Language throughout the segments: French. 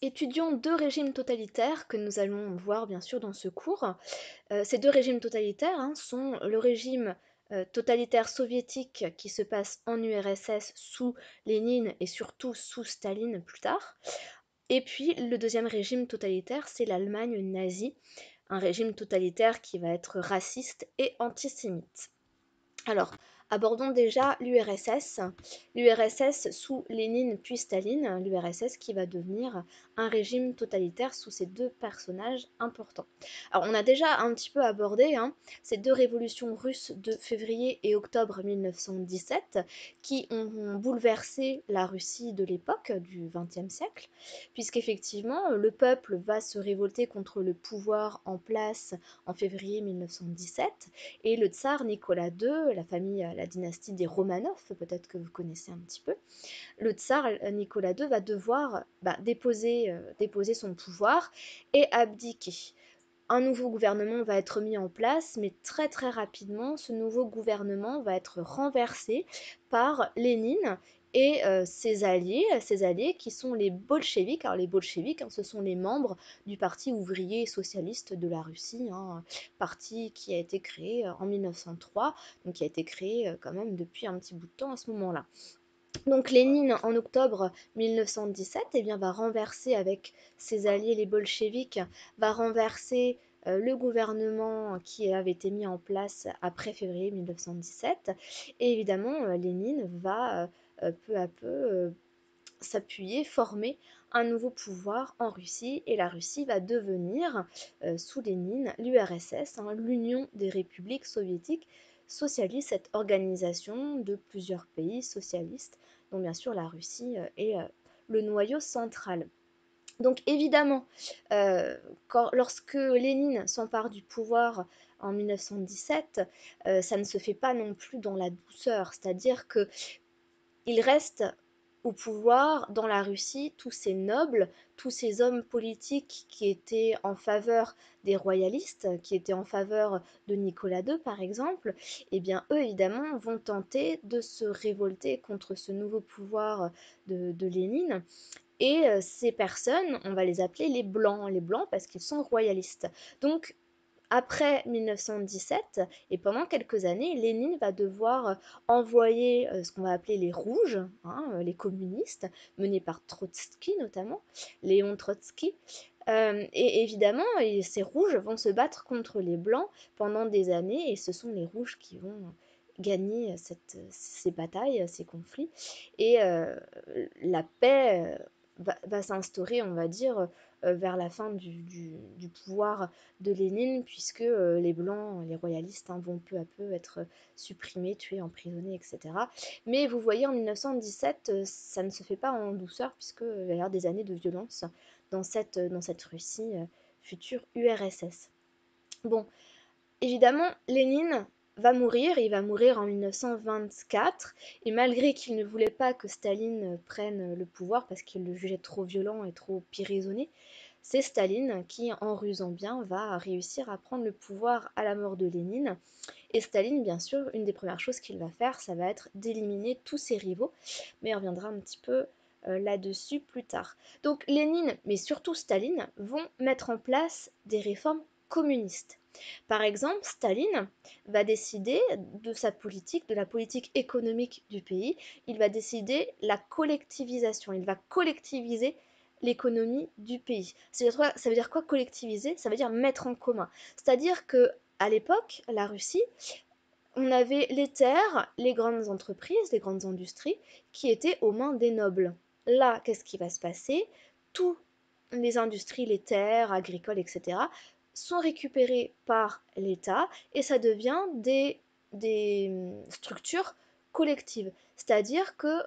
Étudions deux régimes totalitaires que nous allons voir bien sûr dans ce cours. Ces deux régimes totalitaires sont le régime totalitaire soviétique qui se passe en URSS sous Lénine et surtout sous Staline plus tard. Et puis le deuxième régime totalitaire, c'est l'Allemagne nazie, un régime totalitaire qui va être raciste et antisémite. Alors, abordons déjà l'URSS. L'URSS sous Lénine puis Staline, l'URSS qui va devenir un régime totalitaire sous ces deux personnages importants. Alors, on a déjà un petit peu abordé ces deux révolutions russes de février et octobre 1917 qui ont bouleversé la Russie de l'époque du XXe siècle, puisqu'effectivement, le peuple va se révolter contre le pouvoir en place en février 1917 et le tsar Nicolas II, la famille, la dynastie des Romanov, peut-être que vous connaissez un petit peu, le tsar Nicolas II va devoir déposer son pouvoir et abdiquer. Un nouveau gouvernement va être mis en place, mais très très rapidement, ce nouveau gouvernement va être renversé par Lénine et ses alliés qui sont les bolcheviks. Alors les bolcheviks, ce sont les membres du Parti ouvrier socialiste de la Russie, parti qui a été créé en 1903, donc qui a été créé quand même depuis un petit bout de temps à ce moment-là. Donc Lénine, en octobre 1917, va renverser avec ses alliés les bolcheviks, va renverser le gouvernement qui avait été mis en place après février 1917. Et évidemment, Lénine va peu à peu s'appuyer, former un nouveau pouvoir en Russie. Et la Russie va devenir, sous Lénine, l'URSS, l'Union des républiques soviétiques socialistes, cette organisation de plusieurs pays socialistes, dont bien sûr la Russie est le noyau central. Donc évidemment, lorsque Lénine s'empare du pouvoir en 1917, ça ne se fait pas non plus dans la douceur, c'est-à-dire que il reste au pouvoir dans la Russie tous ces nobles, tous ces hommes politiques qui étaient en faveur des royalistes, qui étaient en faveur de Nicolas II par exemple, et bien eux évidemment vont tenter de se révolter contre ce nouveau pouvoir de Lénine. Et ces personnes, on va les appeler les blancs parce qu'ils sont royalistes. Donc après 1917 et pendant quelques années, Lénine va devoir envoyer ce qu'on va appeler les rouges, les communistes, menés par Trotsky notamment, Léon Trotsky. Et évidemment, ces rouges vont se battre contre les blancs pendant des années et ce sont les rouges qui vont gagner ces batailles, ces conflits. Et la paix va s'instaurer, on va dire, vers la fin du pouvoir de Lénine, puisque les blancs, les royalistes, vont peu à peu être supprimés, tués, emprisonnés, etc. Mais vous voyez, en 1917, ça ne se fait pas en douceur, puisqu'il va y avoir des années de violence dans cette Russie future URSS. Bon, évidemment, Lénine va mourir, il va mourir en 1924, et malgré qu'il ne voulait pas que Staline prenne le pouvoir parce qu'il le jugeait trop violent et trop irraisonné, c'est Staline qui, en rusant bien, va réussir à prendre le pouvoir à la mort de Lénine. Et Staline, bien sûr, une des premières choses qu'il va faire, ça va être d'éliminer tous ses rivaux, mais on reviendra un petit peu là-dessus plus tard. Donc Lénine, mais surtout Staline, vont mettre en place des réformes communistes. Par exemple, Staline va décider de sa politique, de la politique économique du pays. Il va décider la collectivisation. Il va collectiviser l'économie du pays. Ça veut dire quoi collectiviser? Ça veut dire mettre en commun. C'est-à-dire que à l'époque, la Russie, on avait les terres, les grandes entreprises, les grandes industries qui étaient aux mains des nobles. Là, qu'est-ce qui va se passer? Toutes les industries, les terres agricoles, etc., sont récupérées par l'État et ça devient des structures collectives. C'est-à-dire que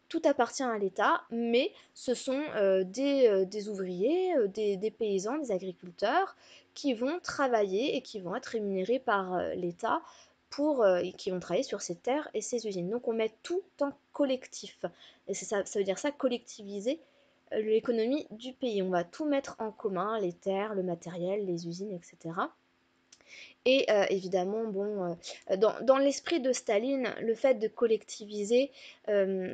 tout appartient à l'État, mais ce sont des ouvriers, des paysans, des agriculteurs qui vont travailler et qui vont être rémunérés par l'État et qui vont travailler sur ces terres et ces usines. Donc on met tout en collectif. Et ça veut dire ça, collectiviser l'économie du pays. On va tout mettre en commun, les terres, le matériel, les usines, etc. Et évidemment, bon, dans l'esprit de Staline, le fait de collectiviser,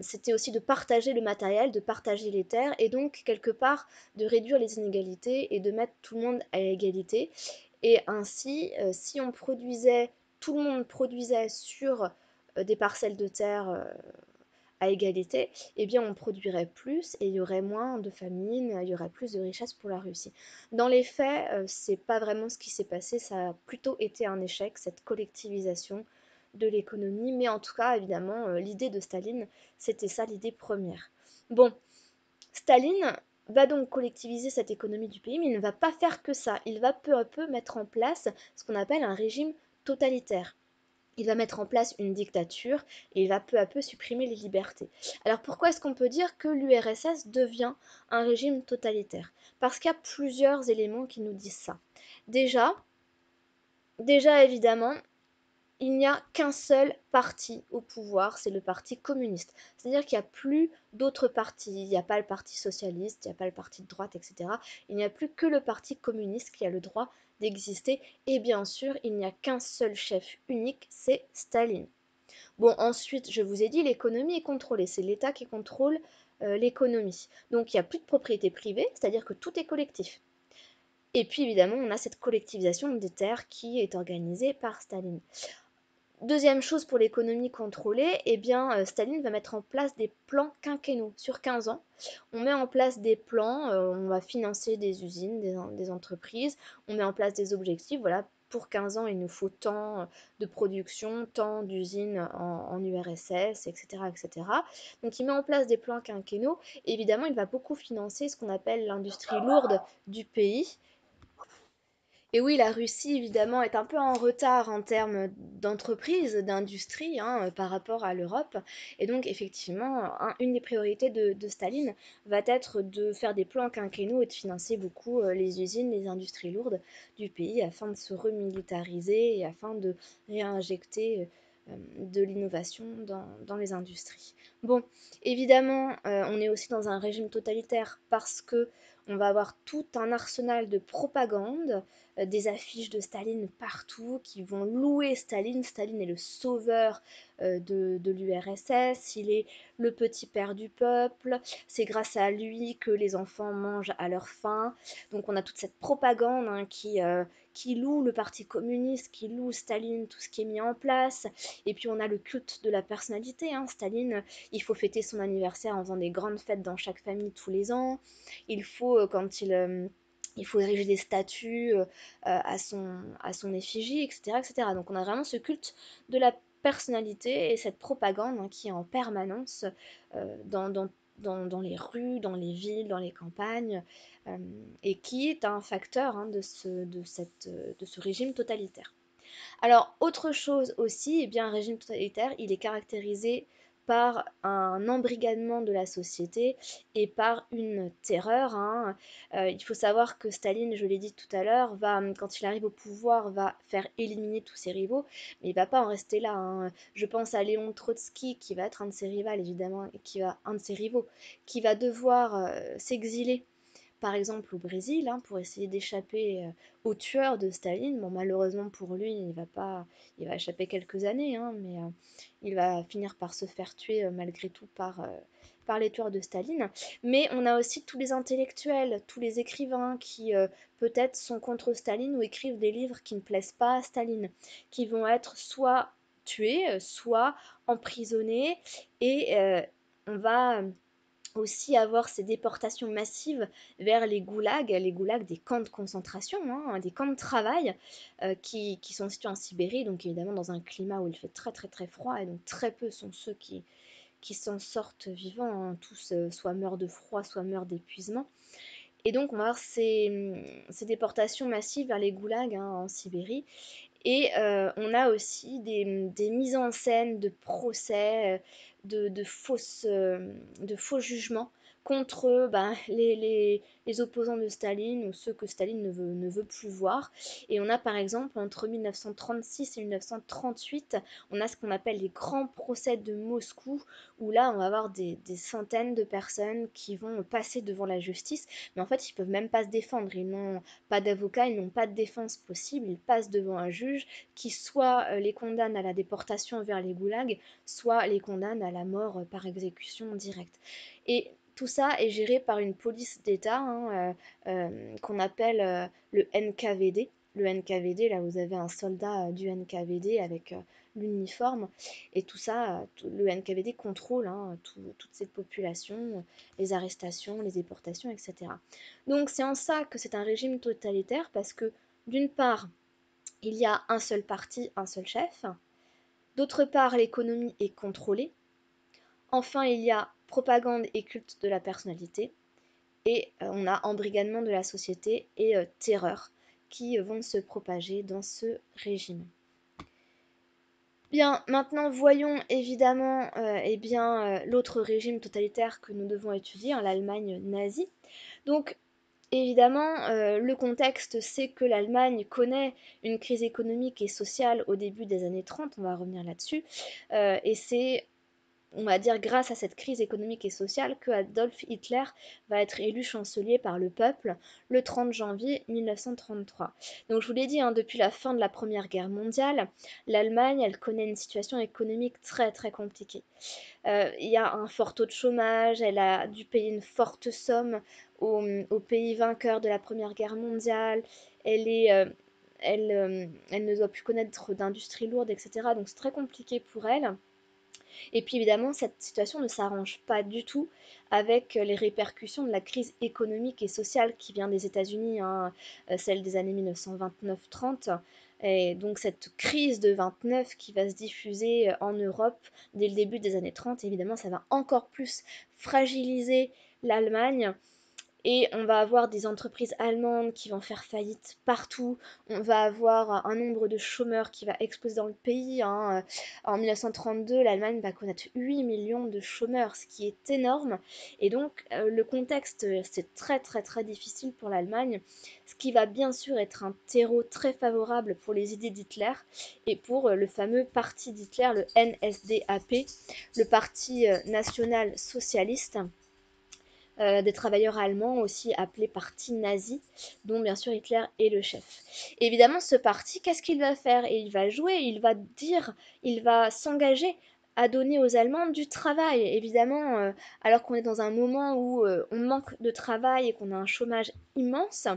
c'était aussi de partager le matériel, de partager les terres, et donc quelque part de réduire les inégalités et de mettre tout le monde à égalité. Et ainsi, si on produisait, tout le monde produisait sur des parcelles de terre à égalité, eh bien on produirait plus et il y aurait moins de famine, il y aurait plus de richesse pour la Russie. Dans les faits, c'est pas vraiment ce qui s'est passé, ça a plutôt été un échec, cette collectivisation de l'économie, mais en tout cas, évidemment, l'idée de Staline, c'était ça l'idée première. Bon, Staline va donc collectiviser cette économie du pays, mais il ne va pas faire que ça, il va peu à peu mettre en place ce qu'on appelle un régime totalitaire. Il va mettre en place une dictature et il va peu à peu supprimer les libertés. Alors pourquoi est-ce qu'on peut dire que l'URSS devient un régime totalitaire? Parce qu'il y a plusieurs éléments qui nous disent ça. Déjà, déjà évidemment, il n'y a qu'un seul parti au pouvoir, c'est le parti communiste. C'est-à-dire qu'il n'y a plus d'autres partis, il n'y a pas le parti socialiste, il n'y a pas le parti de droite, etc. Il n'y a plus que le parti communiste qui a le droit d'exister. Et bien sûr, il n'y a qu'un seul chef unique, c'est Staline. Bon, ensuite, je vous ai dit, l'économie est contrôlée, c'est l'État qui contrôle l'économie. Donc il n'y a plus de propriété privée, c'est-à-dire que tout est collectif. Et puis évidemment, on a cette collectivisation des terres qui est organisée par Staline. Deuxième chose pour l'économie contrôlée, eh bien, Staline va mettre en place des plans quinquennaux sur 15 ans. On met en place des plans, on va financer des usines, des entreprises, on met en place des objectifs, voilà, pour 15 ans, il nous faut tant de production, tant d'usines en URSS, etc., etc. Donc il met en place des plans quinquennaux. Et évidemment, il va beaucoup financer ce qu'on appelle l'industrie lourde du pays. Et oui, la Russie, évidemment, est un peu en retard en termes d'entreprise, d'industrie, hein, par rapport à l'Europe. Et donc, effectivement, une des priorités de Staline va être de faire des plans quinquennaux et de financer beaucoup les usines, les industries lourdes du pays afin de se remilitariser et afin de réinjecter de l'innovation dans les industries. Bon, évidemment, on est aussi dans un régime totalitaire parce que on va avoir tout un arsenal de propagande, des affiches de Staline partout qui vont louer Staline. Staline est le sauveur de l'URSS, il est le petit père du peuple, c'est grâce à lui que les enfants mangent à leur faim. Donc on a toute cette propagande hein, qui loue le parti communiste, qui loue Staline, tout ce qui est mis en place. Et puis on a le culte de la personnalité. Hein. Staline, il faut fêter son anniversaire en faisant des grandes fêtes dans chaque famille tous les ans. Il faut, il faut ériger des statues à son effigie, etc., etc. Donc on a vraiment ce culte de la personnalité et cette propagande hein, qui est en permanence dans les rues, dans les villes, dans les campagnes, euh, et qui est un facteur hein, de ce régime totalitaire. Alors, autre chose aussi, eh bien, un régime totalitaire, il est caractérisé par un embrigadement de la société et par une terreur. Hein. Il faut savoir que Staline, je l'ai dit tout à l'heure, va, quand il arrive au pouvoir, va faire éliminer tous ses rivaux, mais il va pas en rester là. Hein. Je pense à Léon Trotsky, qui va être un de ses rivaux, évidemment, et un de ses rivaux, qui va devoir s'exiler par exemple au Brésil, hein, pour essayer d'échapper au tueur de Staline. Bon, malheureusement pour lui, il va échapper quelques années, hein, mais il va finir par se faire tuer malgré tout par les tueurs de Staline. Mais on a aussi tous les intellectuels, tous les écrivains qui peut-être sont contre Staline ou écrivent des livres qui ne plaisent pas à Staline, qui vont être soit tués, soit emprisonnés, et on va aussi avoir ces déportations massives vers les goulags des camps de concentration, hein, des camps de travail qui sont situés en Sibérie, donc évidemment dans un climat où il fait très très très froid, et donc très peu sont ceux qui s'en sortent vivants, hein, tous soit meurent de froid, soit meurent d'épuisement. Et donc on va avoir ces déportations massives vers les goulags hein, en Sibérie. Et on a aussi des mises en scène de procès, de faux jugements contre les opposants de Staline ou ceux que Staline ne veut plus voir. Et on a par exemple entre 1936 et 1938, on a ce qu'on appelle les grands procès de Moscou, où là on va avoir des centaines de personnes qui vont passer devant la justice, mais en fait ils peuvent même pas se défendre, ils n'ont pas d'avocat, ils n'ont pas de défense possible, ils passent devant un juge qui soit les condamne à la déportation vers les goulags, soit les condamne à la mort par exécution directe. Et tout ça est géré par une police d'État qu'on appelle le NKVD. Le NKVD, là vous avez un soldat du NKVD avec l'uniforme, et tout ça, le NKVD contrôle toute cette population, les arrestations, les déportations, etc. Donc c'est en ça que c'est un régime totalitaire, parce que d'une part, il y a un seul parti, un seul chef, d'autre part, l'économie est contrôlée, enfin il y a propagande et culte de la personnalité, et on a embrigadement de la société et terreur qui vont se propager dans ce régime. Bien, maintenant voyons évidemment l'autre régime totalitaire que nous devons étudier, l'Allemagne nazie. Donc évidemment, le contexte, c'est que l'Allemagne connaît une crise économique et sociale au début des années 30, on va revenir là-dessus, et c'est, on va dire, grâce à cette crise économique et sociale que Adolf Hitler va être élu chancelier par le peuple le 30 janvier 1933. Donc je vous l'ai dit, depuis la fin de la Première Guerre mondiale, l'Allemagne, elle connaît une situation économique très très compliquée. Il y a un fort taux de chômage, elle a dû payer une forte somme aux pays vainqueurs de la Première Guerre mondiale, elle ne doit plus connaître d'industrie lourde, etc. Donc c'est très compliqué pour elle. Et puis évidemment, cette situation ne s'arrange pas du tout avec les répercussions de la crise économique et sociale qui vient des États-Unis, celle des années 1929-30. Et donc cette crise de 29 qui va se diffuser en Europe dès le début des années 30, évidemment, ça va encore plus fragiliser l'Allemagne. Et on va avoir des entreprises allemandes qui vont faire faillite partout. On va avoir un nombre de chômeurs qui va exploser dans le pays. En 1932, l'Allemagne va connaître 8 millions de chômeurs, ce qui est énorme. Et donc, le contexte, c'est très très très difficile pour l'Allemagne, ce qui va bien sûr être un terreau très favorable pour les idées d'Hitler et pour le fameux parti d'Hitler, le NSDAP, le parti national socialiste des travailleurs allemands, aussi appelé parti nazi, dont bien sûr Hitler est le chef. Et évidemment, ce parti, qu'est-ce qu'il va faire? Et il va jouer, il va dire, il va s'engager à donner aux Allemands du travail. Évidemment, alors qu'on est dans un moment où on manque de travail et qu'on a un chômage immense,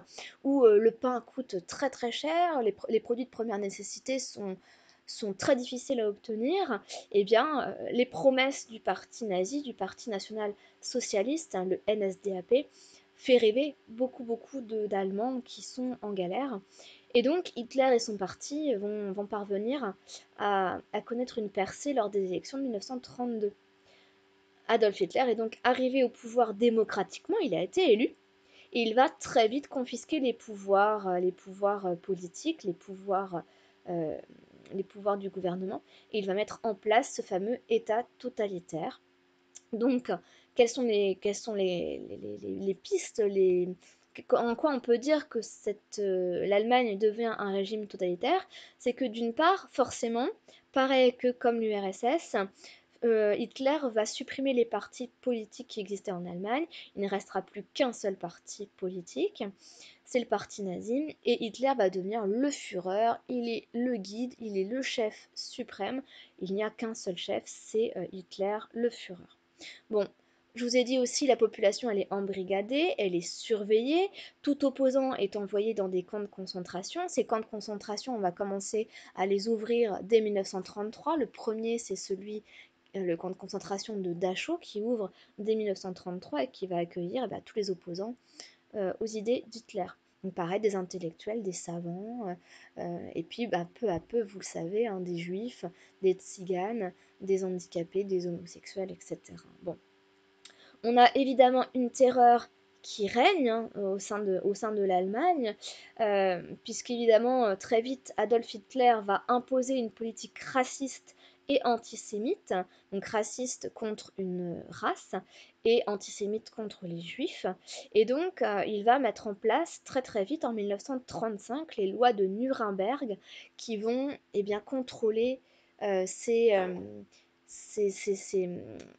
où le pain coûte très très cher, les produits de première nécessité sont très difficiles à obtenir, eh bien, les promesses du parti nazi, du parti national socialiste, le NSDAP, fait rêver beaucoup d'Allemands qui sont en galère. Et donc Hitler et son parti vont parvenir à connaître une percée lors des élections de 1932. Adolf Hitler est donc arrivé au pouvoir démocratiquement, il a été élu, et il va très vite confisquer les pouvoirs politiques, euh, les pouvoirs du gouvernement, et il va mettre en place ce fameux État totalitaire. Donc, quelles sont les pistes, en quoi on peut dire que l'Allemagne devient un régime totalitaire? C'est que d'une part, forcément, pareil que comme l'URSS, Hitler va supprimer les partis politiques qui existaient en Allemagne. Il ne restera plus qu'un seul parti politique, c'est le parti nazi, et Hitler va devenir le Führer, il est le guide, il est le chef suprême. Il n'y a qu'un seul chef, c'est Hitler, le Führer. Bon, je vous ai dit aussi, la population, elle est embrigadée, elle est surveillée, tout opposant est envoyé dans des camps de concentration. Ces camps de concentration, on va commencer à les ouvrir dès 1933. Le premier, c'est le camp de concentration de Dachau, qui ouvre dès 1933 et qui va accueillir tous les opposants aux idées d'Hitler. Donc pareil, des intellectuels, des savants, et puis peu à peu, vous le savez, des juifs, des tziganes, des handicapés, des homosexuels, etc. Bon, on a évidemment une terreur qui règne au sein de l'Allemagne, puisqu'évidemment, très vite, Adolf Hitler va imposer une politique raciste et antisémite, donc raciste contre une race et antisémite contre les juifs. Et donc, il va mettre en place très très vite, en 1935, les lois de Nuremberg qui vont bien contrôler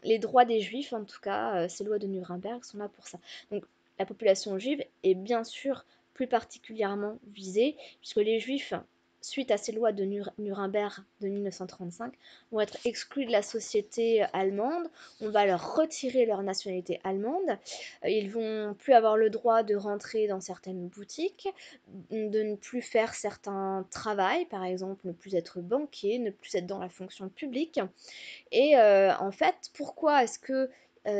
les droits des juifs, en tout cas, ces lois de Nuremberg sont là pour ça. Donc, la population juive est bien sûr plus particulièrement visée, puisque les juifs, suite à ces lois de Nuremberg de 1935, vont être exclus de la société allemande, on va leur retirer leur nationalité allemande, ils vont plus avoir le droit de rentrer dans certaines boutiques, de ne plus faire certains travaux, par exemple ne plus être banquier, ne plus être dans la fonction publique. Et en fait, pourquoi est-ce que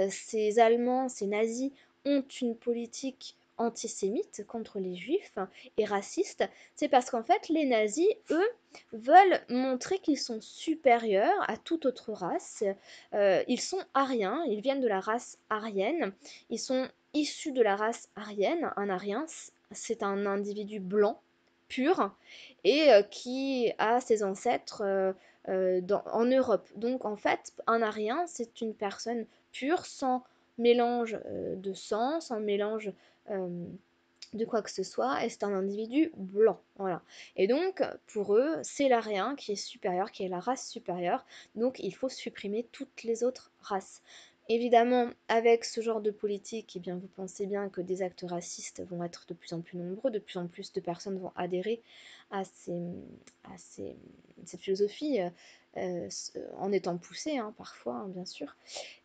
ces Allemands, ces nazis, ont une politique antisémite contre les juifs et raciste? C'est parce qu'en fait, les nazis, eux, veulent montrer qu'ils sont supérieurs à toute autre race. Ils sont aryens, ils viennent de la race aryenne, ils sont issus de la race aryenne. Un aryen, c'est un individu blanc, pur, et qui a ses ancêtres en Europe. Donc en fait, un arien, c'est une personne pure, sans mélange de sang, sans mélange euh, de quoi que ce soit, et c'est un individu blanc. Voilà. Et donc, pour eux, c'est l'arien qui est supérieur, qui est la race supérieure, donc il faut supprimer toutes les autres races. Évidemment, avec ce genre de politique, eh bien, vous pensez bien que des actes racistes vont être de plus en plus nombreux, de plus en plus de personnes vont adhérer à, cette philosophie, en étant poussées, hein, parfois, hein, bien sûr.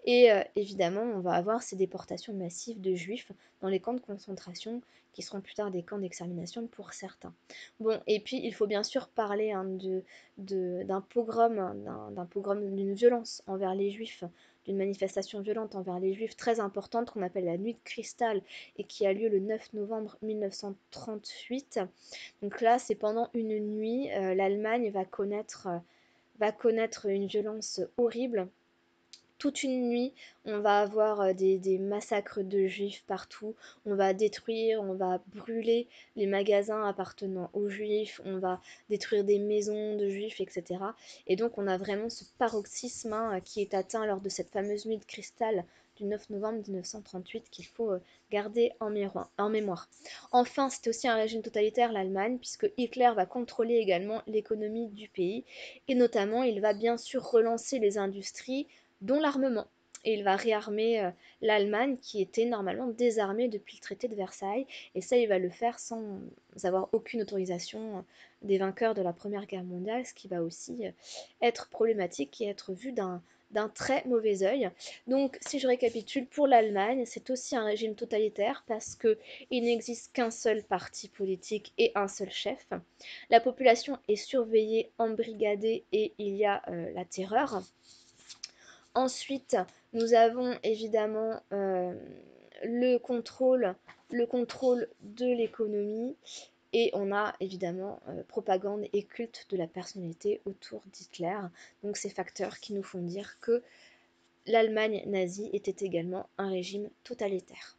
Et évidemment, on va avoir ces déportations massives de juifs dans les camps de concentration, qui seront plus tard des camps d'extermination pour certains. Bon, et puis il faut bien sûr parler hein, d'un pogrom, d'un pogrom, d'une violence envers les juifs, d'une manifestation violente envers les juifs très importante qu'on appelle la Nuit de Cristal et qui a lieu le 9 novembre 1938. Donc là, c'est pendant une nuit, l'Allemagne va connaître une violence horrible. Toute une nuit, on va avoir des massacres de juifs partout, on va détruire, on va brûler les magasins appartenant aux juifs, on va détruire des maisons de juifs, etc. Et donc on a vraiment ce paroxysme hein, qui est atteint lors de cette fameuse nuit de cristal du 9 novembre 1938 qu'il faut garder en mémoire. Enfin, c'était aussi un régime totalitaire, l'Allemagne, puisque Hitler va contrôler également l'économie du pays, et notamment il va bien sûr relancer les industries, dont l'armement. Et il va réarmer l'Allemagne qui était normalement désarmée depuis le traité de Versailles. Et ça, il va le faire sans avoir aucune autorisation des vainqueurs de la Première Guerre mondiale, ce qui va aussi être problématique et être vu d'un très mauvais œil. Donc, si je récapitule, pour l'Allemagne, c'est aussi un régime totalitaire parce qu'il n'existe qu'un seul parti politique et un seul chef. La population est surveillée, embrigadée et il y a la terreur. Ensuite, nous avons évidemment le contrôle de l'économie et on a évidemment propagande et culte de la personnalité autour d'Hitler. Donc ces facteurs qui nous font dire que l'Allemagne nazie était également un régime totalitaire.